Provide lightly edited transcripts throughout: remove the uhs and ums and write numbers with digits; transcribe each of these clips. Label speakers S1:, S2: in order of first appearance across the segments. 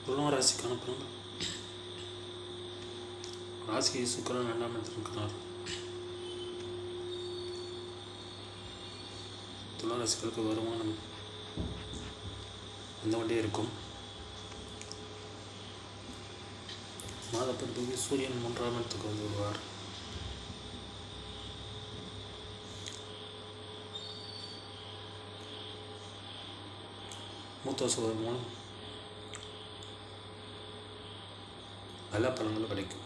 S1: துலாம் ராசிக்கான பலன். ராசிக்கு சுக்கிரன் 2ஆம் இடத்தில் இருக்கிறார். துலாம் ராசிகளுக்கு வருமானம் வந்து கொண்டே இருக்கும். மாதப்பிறகு சூரியன் 3ஆம் இடத்துக்கு வந்து விடுவார். மூத்த சகோதரர் மூலம் நல்ல பலன்கள் கிடைக்கும்.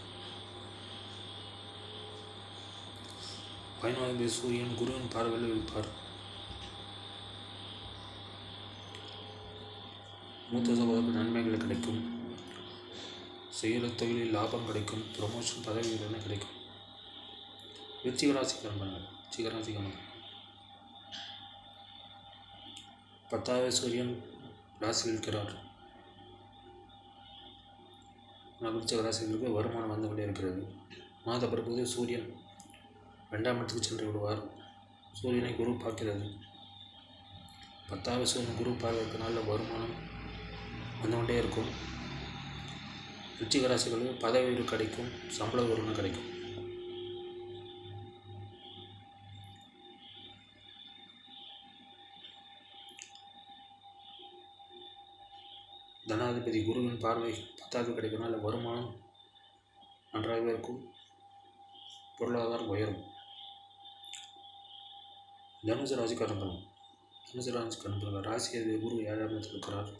S1: 14 சூரியன் குருவின் பார்வையில் இருப்பார். மூத்த சகோதரருக்கு நன்மைகள் கிடைக்கும். செய்கிற தொழிலில் லாபம் கிடைக்கும். ப்ரமோஷன் பதவி உயர்வு கிடைக்கும். விருச்சிக ராசிக்காரர்கள் 10வது சூரியன் ராசியில் இருக்கிறார். விருச்சிக ராசிகளுக்கு வருமானம் வந்து கொண்டே இருக்கிறது. மாத பிறகு சூரியன் 2ஆம் இடத்துக்கு சென்று விடுவார். சூரியனை குரு பார்க்கிறது. 10வது சூரியன் குரு பார்வைக்கு நல்ல வருமானம் வந்து கொண்டே இருக்கும். விருச்சிக ராசிகளுக்கு பதவி உயர்வு கிடைக்கும். சம்பள உயர்வு கிடைக்கும். தனாதிபதி குருவின் பார்வை 10வது கிடைக்கிறனால வருமானம் நன்றாகவே இருக்கும். பொருளாதாரம் உயரும். தனுசு ராசிக்காரர்கள் ராசி அதிபதி குரு 7ஆம் இடத்தில் இருக்கிறார்.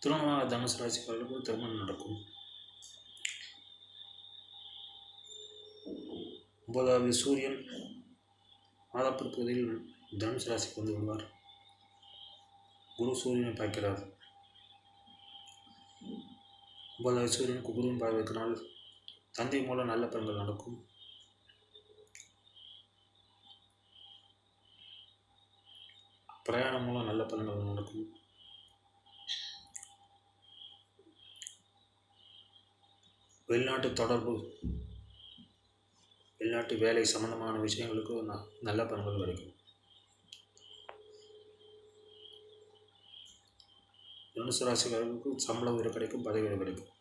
S1: திருமணமாக தனுசு ராசிக்காரர்களுக்கு திருமணம் நடக்கும். 9வது சூரியன் மாதப்பிற்பகுதியில் தனுசு ராசிக்கு வந்து விடுவார். குரு சூரியனை பார்க்கிறார். 9வது சூரியனுக்கு குருவின் பார்வைக்கினால் தந்தை மூலம் நல்ல பலன்கள் நடக்கும். பிரயாணம் மூலம் நல்ல பலன்கள் நடக்கும். வெளிநாட்டு தொடர்பு, வெளிநாட்டு வேலை சம்பந்தமான விஷயங்களுக்கு நல்ல பலன்கள் கிடைக்கும். தனுசு ராசிக்காரர்களுக்கு சம்பள உயர்வு கிடைக்கும். பதவி உயர்வு கிடைக்கும்.